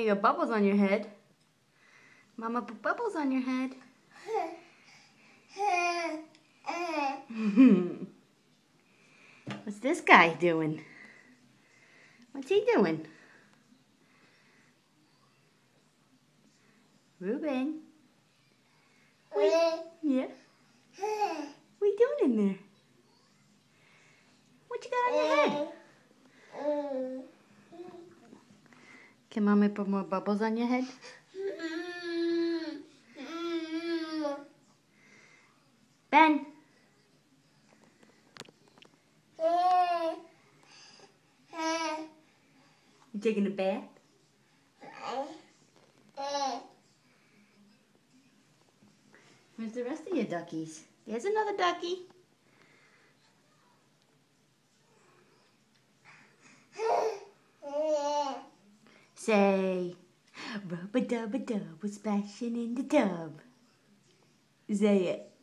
you got bubbles on your head. Mama put bubbles on your head. What's this guy doing? What's he doing? Ruben? Yeah? What are you doing in there? What you got on your head? Can Mommy put more bubbles on your head? Ben? You taking a bath? Where's the rest of your duckies? There's another ducky. Say, rubba-dubba-dub was splashing in the tub. Say it.